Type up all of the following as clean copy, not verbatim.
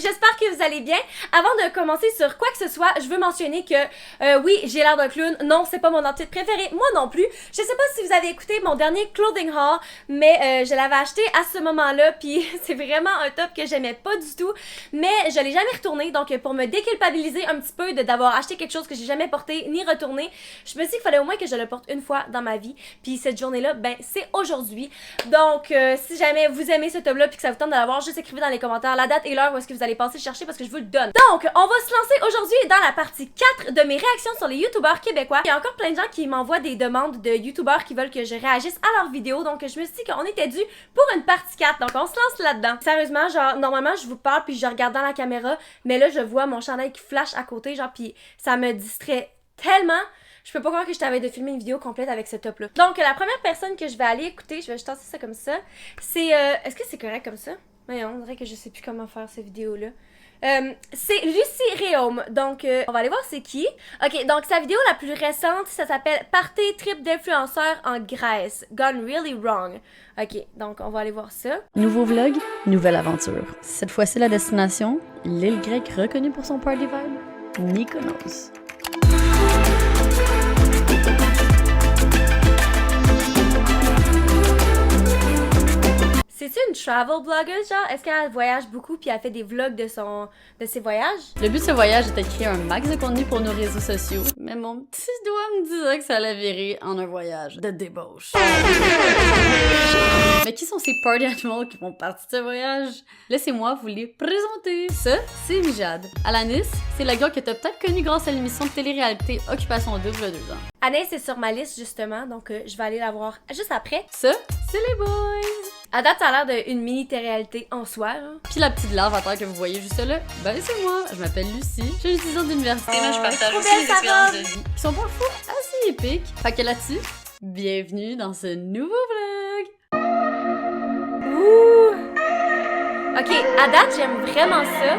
j'espère que vous allez bien. Avant de commencer sur quoi que ce soit, je veux mentionner que oui, j'ai l'air d'un clown. Non, c'est pas mon outfit préféré, moi non plus. Je sais pas si vous avez écouté mon dernier clothing haul, mais je l'avais acheté à ce moment-là, puis c'est vraiment un top que j'aimais pas du tout, mais je l'ai jamais retourné, donc pour me déculpabiliser un petit peu d'avoir acheté quelque chose que j'ai jamais porté ni retourné, je me suis dit qu'il fallait au moins que je le porte une fois dans ma vie, puis cette journée-là, ben c'est aujourd'hui. Donc si jamais vous aimez ce top-là puis que ça vous tente de l'avoir, juste écrivez dans les commentaires la date et l'heure où est-ce que vous allez passer chercher parce que je vous le donne. Donc, on va se lancer aujourd'hui dans la partie 4 de mes réactions sur les youtubeurs québécois. Il y a encore plein de gens qui m'envoient des demandes de youtubeurs qui veulent que je réagisse à leurs vidéos, donc je me suis dit qu'on était dû pour une partie 4, donc on se lance là-dedans. Sérieusement, genre, normalement je vous parle puis je regarde dans la caméra, mais là je vois mon chandail qui flash à côté, genre, puis ça me distrait tellement. Je peux pas croire que je t'avais de filmer une vidéo complète avec ce top-là. Donc, la première personne que je vais aller écouter, je vais juste tasser ça comme ça, c'est... est-ce que c'est correct comme ça? Mais on dirait que je sais plus comment faire ces vidéos-là. C'est Lucie Réaume, donc on va aller voir c'est qui. Ok, donc sa vidéo la plus récente, ça s'appelle « Party trip d'influenceurs en Grèce, gone really wrong ». Ok, donc on va aller voir ça. Nouveau vlog, nouvelle aventure. Cette fois-ci la destination, l'île grecque reconnue pour son party vibe, Mykonos. C'est-tu une travel blogger, genre? Est-ce qu'elle voyage beaucoup puis elle fait des vlogs de ses voyages? Le but de ce voyage était de créer un max de contenu pour nos réseaux sociaux, mais mon petit doigt me disait que ça allait virer en un voyage de débauche. Mais qui sont ces party animals qui font partie de ce voyage? Laissez-moi vous les présenter. Ça, c'est Mijad. Alanis, c'est la girl que t'as peut-être connue grâce à l'émission de télé-réalité Occupation Double il y a 2 ans. Anaïs est sur ma liste justement, donc je vais aller la voir juste après. Ça, c'est les boys! À date, ça a l'air d'une mini-réalité en soi, là. Puis la petite larve à terre que vous voyez juste là, ben c'est moi. Je m'appelle Lucie, je suis une étudiante d'université, mais je partage aussi des expériences de vie qui sont parfois assez épiques. Fait que là-dessus, bienvenue dans ce nouveau vlog! Ouh! Ok, à date, j'aime vraiment ça.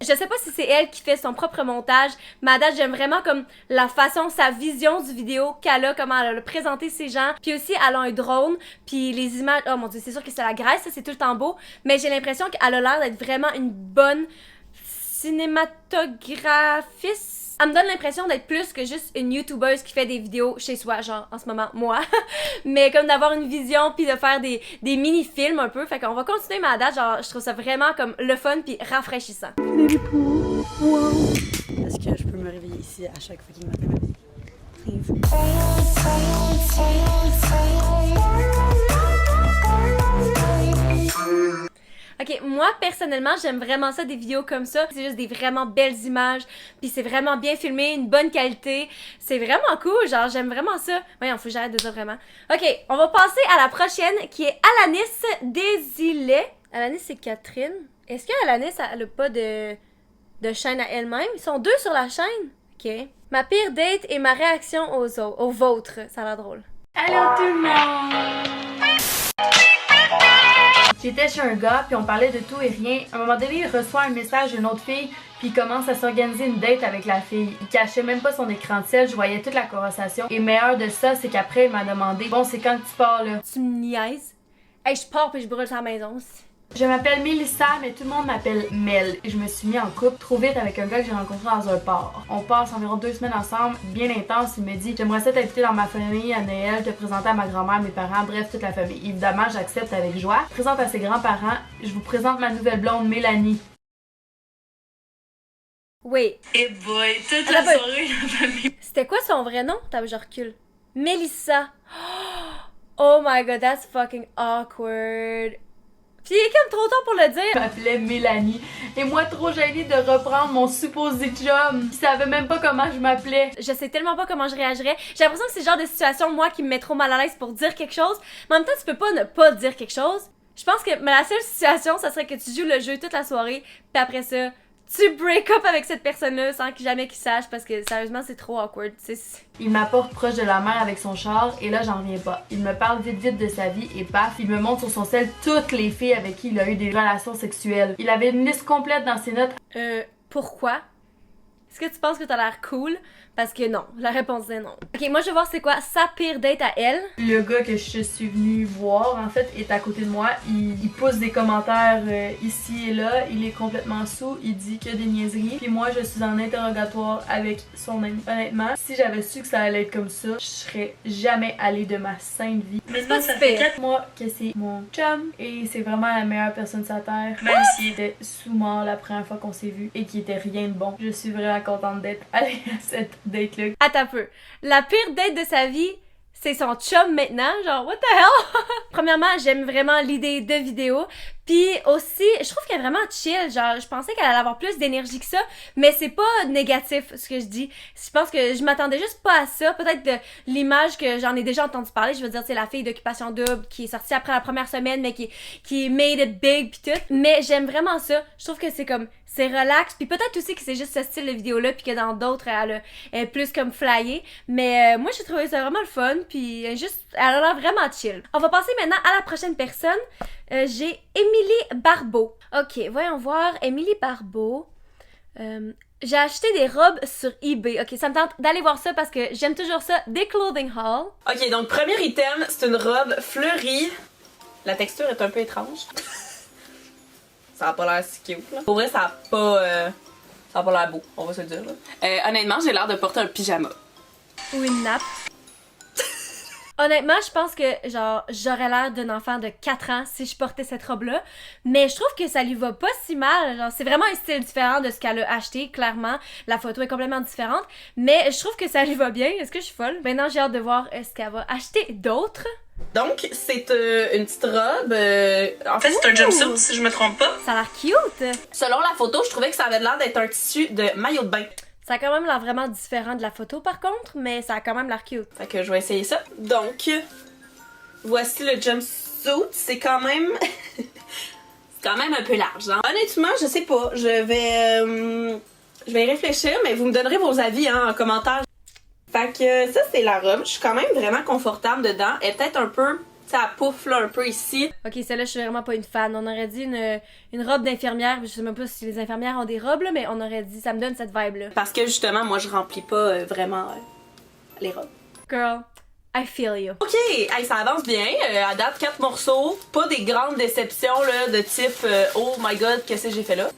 Je sais pas si c'est elle qui fait son propre montage, mais à date, j'aime vraiment comme la façon, sa vision du vidéo qu'elle a, comment elle a présenté ses gens. Puis aussi, elle a un drone, puis les images... Oh mon Dieu, c'est sûr que c'est la Grèce, ça, c'est tout le temps beau, mais j'ai l'impression qu'elle a l'air d'être vraiment une bonne cinématographiste. Elle me donne l'impression d'être plus que juste une youtubeuse qui fait des vidéos chez soi, genre en ce moment, moi. Mais comme d'avoir une vision puis de faire des mini-films un peu. Fait qu'on va continuer ma date, genre je trouve ça vraiment comme le fun puis rafraîchissant. Wow. Est-ce que je peux me réveiller ici à chaque fois qu'il m'appelle ma vie? Ok, moi personnellement j'aime vraiment ça, des vidéos comme ça. C'est juste des vraiment belles images, puis c'est vraiment bien filmé, une bonne qualité. C'est vraiment cool, genre j'aime vraiment ça. Voyons, faut que j'arrête de dire vraiment. Ok, on va passer à la prochaine qui est Alanis Desilets. Alanis c'est Catherine. Est-ce que Alanis elle a pas de chaîne à elle-même? Ils sont 2 sur la chaîne? Ok. Ma pire date et ma réaction aux vôtres. Ça a l'air drôle. Allô tout le monde! J'étais chez un gars, puis on parlait de tout et rien. À un moment donné, il reçoit un message d'une autre fille, puis il commence à s'organiser une date avec la fille. Il cachait même pas son écran de ciel, je voyais toute la conversation. Et meilleur de ça, c'est qu'après, il m'a demandé « Bon, c'est quand tu pars, là? » Tu me niaises? Hey, je pars puis je brûle sa maison aussi. Je m'appelle Mélissa, mais tout le monde m'appelle Mel. Je me suis mis en couple trop vite avec un gars que j'ai rencontré dans un bar. On passe environ 2 semaines ensemble, bien intense. Il me dit « J'aimerais ça t'inviter dans ma famille à Noël, te présenter à ma grand-mère, mes parents, bref, toute la famille. » Évidemment, j'accepte avec joie. Je présente à ses grands-parents. Je vous présente ma nouvelle blonde, Mélanie. Oui. Et boy, toute la soirée, la famille. C'était quoi son vrai nom? T'as je recule. Mélissa. Oh my god, that's fucking awkward. Puis il est comme trop tard pour le dire. Je m'appelais Mélanie. Et moi, trop gênée de reprendre mon supposé chum. Il savait même pas comment je m'appelais. Je sais tellement pas comment je réagirais. J'ai l'impression que c'est le genre de situation, moi, qui me met trop mal à l'aise pour dire quelque chose. Mais en même temps, tu peux pas ne pas dire quelque chose. Je pense que la seule situation, ça serait que tu joues le jeu toute la soirée. Puis après ça, tu break up avec cette personne-là sans que jamais qu'il sache parce que sérieusement c'est trop awkward, tu sais. Il m'apporte proche de la mer avec son char et là j'en reviens pas. Il me parle vite de sa vie et paf, il me montre sur son sel toutes les filles avec qui il a eu des relations sexuelles. Il avait une liste complète dans ses notes. Pourquoi? Est-ce que tu penses que t'as l'air cool? Parce que non, la réponse est non. Ok, moi je vais voir c'est quoi sa pire date à elle. Le gars que je suis venue voir, en fait, est à côté de moi. Il pousse des commentaires ici et là. Il est complètement saoul. Il dit que des niaiseries. Puis moi, je suis en interrogatoire avec son ami. Honnêtement, si j'avais su que ça allait être comme ça, je serais jamais allée de ma sainte vie. Maintenant, ça fait 4 mois que c'est mon chum. Et c'est vraiment la meilleure personne sur la terre. Même s'il était sous-mort la première fois qu'on s'est vu et qu'il était rien de bon. Je suis vraiment contente d'être allée à cette date-là. Attends un peu. La pire date de sa vie, c'est son chum maintenant, genre what the hell? Premièrement, j'aime vraiment l'idée de vidéo. Puis aussi, je trouve qu'elle est vraiment chill. Genre, je pensais qu'elle allait avoir plus d'énergie que ça, mais c'est pas négatif ce que je dis. Je pense que je m'attendais juste pas à ça. Peut-être de l'image que j'en ai déjà entendu parler. Je veux dire, c'est la fille d'Occupation Double qui est sortie après la première semaine, mais qui made it big pis tout. Mais j'aime vraiment ça. Je trouve que c'est relax. Puis peut-être aussi que c'est juste ce style de vidéo-là, puis que dans d'autres, elle est plus comme flyée. Mais moi, j'ai trouvé ça vraiment le fun. Puis elle a l'air vraiment chill. On va passer maintenant à la prochaine personne. J'ai Émilie Barbeau. Ok, voyons voir. Émilie Barbeau. J'ai acheté des robes sur eBay. Ok, ça me tente d'aller voir ça parce que j'aime toujours ça des clothing haul. Ok, donc premier item, c'est une robe fleurie. La texture est un peu étrange. Ça a pas l'air si cute, là. Pour vrai, ça a pas l'air beau, on va se le dire, là. Honnêtement, j'ai l'air de porter un pyjama. Ou une nappe. Honnêtement, je pense que genre j'aurais l'air d'un enfant de 4 ans si je portais cette robe-là, mais je trouve que ça lui va pas si mal. Genre c'est vraiment un style différent de ce qu'elle a acheté, clairement. La photo est complètement différente, mais je trouve que ça lui va bien. Est-ce que je suis folle? Maintenant, j'ai hâte de voir ce qu'elle va acheter d'autres. Donc, c'est une petite robe. En fait, c'est un jumpsuit, si je me trompe pas. Ça a l'air cute! Selon la photo, je trouvais que ça avait l'air d'être un tissu de maillot de bain. Ça a quand même l'air vraiment différent de la photo par contre, mais ça a quand même l'air cute. Fait que je vais essayer ça. Donc, voici le jumpsuit. C'est quand même... c'est quand même un peu large, hein. Honnêtement, je sais pas. Je vais y réfléchir, mais vous me donnerez vos avis en commentaire. Fait que ça, c'est la robe. Je suis quand même vraiment confortable dedans. Elle est peut-être un peu... Ça pouffe là un peu ici. Ok, celle-là, je suis vraiment pas une fan. On aurait dit une robe d'infirmière. Je sais même pas si les infirmières ont des robes, là, mais on aurait dit, ça me donne cette vibe-là. Parce que justement, moi, je remplis pas vraiment les robes. Girl, I feel you. Ok, hey, ça avance bien. À date, 4 morceaux. Pas des grandes déceptions là, de type oh my god, qu'est-ce que j'ai fait là?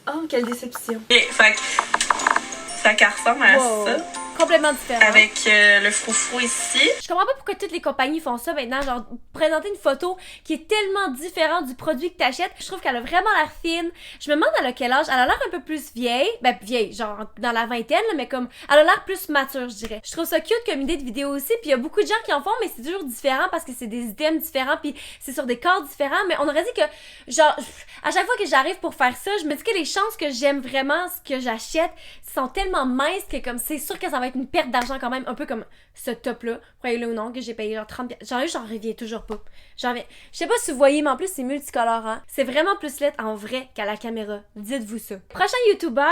Oh, quelle déception. Ok, fait que ça ressemble à ça. Complètement différent. Avec le froufrou ici. Je comprends pas pourquoi toutes les compagnies font ça maintenant, genre présenter une photo qui est tellement différente du produit que t'achètes. Je trouve qu'elle a vraiment l'air fine. Je me demande elle a quel âge. Elle a l'air un peu plus vieille. Ben vieille, genre dans la vingtaine, là, mais comme elle a l'air plus mature, je dirais. Je trouve ça cute comme idée de vidéo aussi. Puis il y a beaucoup de gens qui en font, mais c'est toujours différent parce que c'est des items différents, puis c'est sur des corps différents. Mais on aurait dit que, genre, à chaque fois que j'arrive pour faire ça, je me dis que les chances que j'aime vraiment ce que j'achète sont tellement minces que comme c'est sûr que ça va être une perte d'argent quand même, un peu comme ce top-là, croyez-le ou non, que j'ai payé genre 30$. J'en reviens toujours pas. Je sais pas si vous voyez, mais en plus c'est multicolorant. C'est vraiment plus laid en vrai qu'à la caméra. Dites-vous ça. Prochain YouTuber,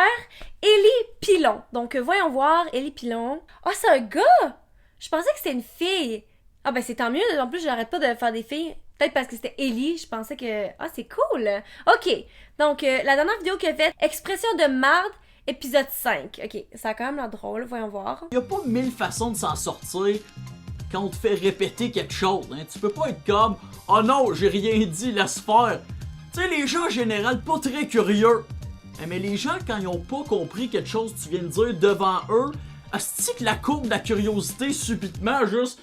Élie Pilon. Donc voyons voir, Élie Pilon. Oh, c'est un gars! Je pensais que c'était une fille. Ah ben c'est tant mieux, en plus j'arrête pas de faire des filles. Peut-être parce que c'était Élie, je pensais que... Ah, c'est cool! Ok, donc la dernière vidéo qu'elle a faite, expression de marde, épisode 5. Ok, ça a quand même l'air drôle, voyons voir. Y a pas 1000 façons de s'en sortir quand on te fait répéter quelque chose. Hein. Tu peux pas être comme « Oh non, j'ai rien dit, laisse faire ». Tu sais, les gens en général pas très curieux. Mais les gens, quand ils ont pas compris quelque chose que tu viens de dire devant eux, asti que la courbe de la curiosité subitement juste...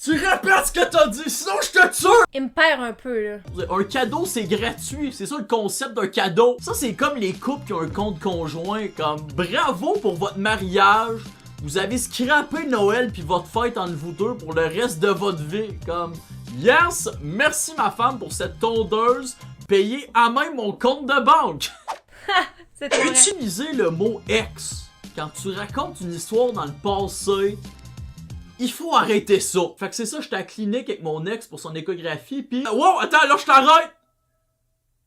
Tu répètes ce que t'as dit, sinon je te tue! Il me perd un peu, là. Un cadeau, c'est gratuit. C'est ça le concept d'un cadeau. Ça, c'est comme les couples qui ont un compte conjoint. Comme, bravo pour votre mariage. Vous avez scrappé Noël puis votre fête entre vous deux pour le reste de votre vie. Comme, yes, merci ma femme pour cette tondeuse. Payée à même mon compte de banque. C'est vrai. Utiliser le mot ex quand tu racontes une histoire dans le passé, il faut arrêter ça. Fait que c'est ça, j'étais à la clinique avec mon ex pour son échographie, pis... Wow, attends, là, je t'arrête!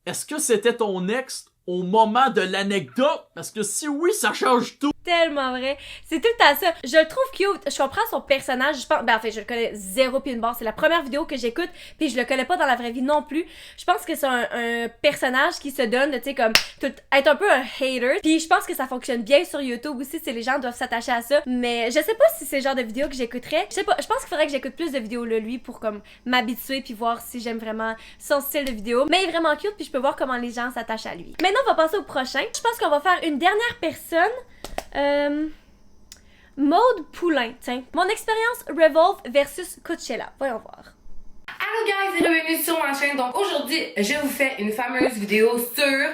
Est-ce que c'était ton ex au moment de l'anecdote, parce que si oui, ça change tout. Tellement vrai. C'est tout le temps ça. Je le trouve cute. Je comprends son personnage. Je pense, en fait, je le connais zéro pin barre. C'est la première vidéo que j'écoute, puis je le connais pas dans la vraie vie non plus. Je pense que c'est un personnage qui se donne, tu sais, comme être un peu un hater. Puis je pense que ça fonctionne bien sur YouTube aussi, si les gens doivent s'attacher à ça. Mais je sais pas si c'est le genre de vidéo que j'écouterais. Je sais pas. Je pense qu'il faudrait que j'écoute plus de vidéos de lui pour comme m'habituer puis voir si j'aime vraiment son style de vidéo. Mais il est vraiment cute, puis je peux voir comment les gens s'attachent à lui. Maintenant, on va passer au prochain. Je pense qu'on va faire une dernière personne. Maude Poulain, tiens. Mon expérience Revolve versus Coachella. Voyons voir. Hello guys et bienvenue sur ma chaîne. Donc aujourd'hui, je vous fais une fameuse vidéo sur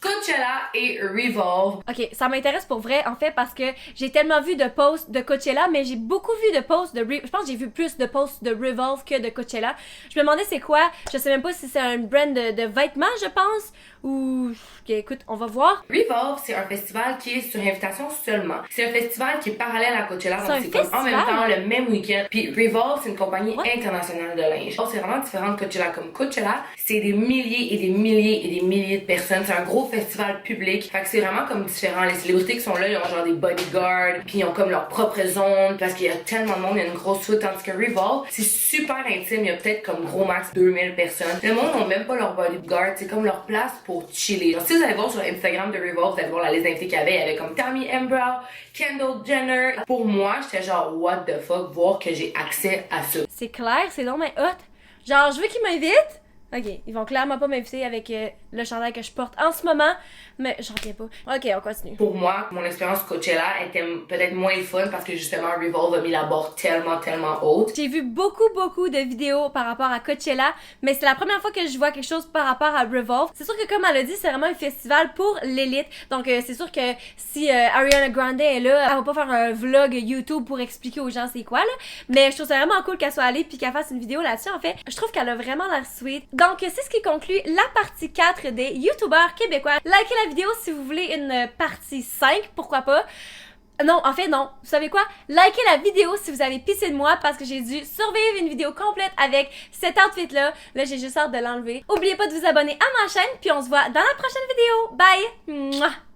Coachella et Revolve. Ok, ça m'intéresse pour vrai en fait parce que j'ai tellement vu de posts de Coachella, mais j'ai beaucoup vu de posts de je pense que j'ai vu plus de posts de Revolve que de Coachella. Je me demandais c'est quoi, je sais même pas si c'est un brand de vêtements je pense ou... Ok, écoute, on va voir. Revolve, c'est un festival qui est sur invitation seulement. C'est un festival qui est parallèle à Coachella, donc c'est comme en même temps le même week-end. Puis Revolve, c'est une compagnie internationale de linge. Donc c'est vraiment différent de Coachella. Comme Coachella, c'est des milliers et des milliers et des milliers de personnes. C'est un gros festival public. Fait que c'est vraiment comme différent. Les célébrités qui sont là, ils ont genre des bodyguards, puis ils ont comme leur propre zone parce qu'il y a tellement de monde, il y a une grosse foule. Tandis que Revolve, c'est super intime. Il y a peut-être comme gros max 2000 personnes. Le monde n'a même pas leur bodyguard. C'est comme leur place pour chiller. Donc, si vous allez voir sur Instagram de Revolve, vous allez voir la liste d'invités qu'il y avait. Il y avait comme Tammy Embrow, Kendall Jenner. Pour moi, j'étais genre, what the fuck, voir que j'ai accès à ça. C'est clair, c'est non mais hot. Genre, je veux qu'ils m'invitent. Ok, ils vont clairement pas m'inviter avec le chandail que je porte en ce moment, mais j'en reviens pas. Ok, on continue. Pour moi, mon expérience Coachella était peut-être moins fun parce que justement Revolve a mis la barre tellement haute. J'ai vu beaucoup de vidéos par rapport à Coachella, mais c'est la première fois que je vois quelque chose par rapport à Revolve. C'est sûr que comme elle a dit, c'est vraiment un festival pour l'élite. Donc c'est sûr que si Ariana Grande est là, elle va pas faire un vlog YouTube pour expliquer aux gens c'est quoi là, mais je trouve ça vraiment cool qu'elle soit allée puis qu'elle fasse une vidéo là-dessus en fait. Je trouve qu'elle a vraiment l'air sweet. Donc c'est ce qui conclut la partie 4 des YouTubeurs québécois. Likez la vidéo si vous voulez une partie 5, pourquoi pas. Non, en fait non. Vous savez quoi? Likez la vidéo si vous avez pissé de moi parce que j'ai dû survivre une vidéo complète avec cet outfit-là. Là, j'ai juste hâte de l'enlever. N'oubliez pas de vous abonner à ma chaîne puis on se voit dans la prochaine vidéo. Bye! Mouah!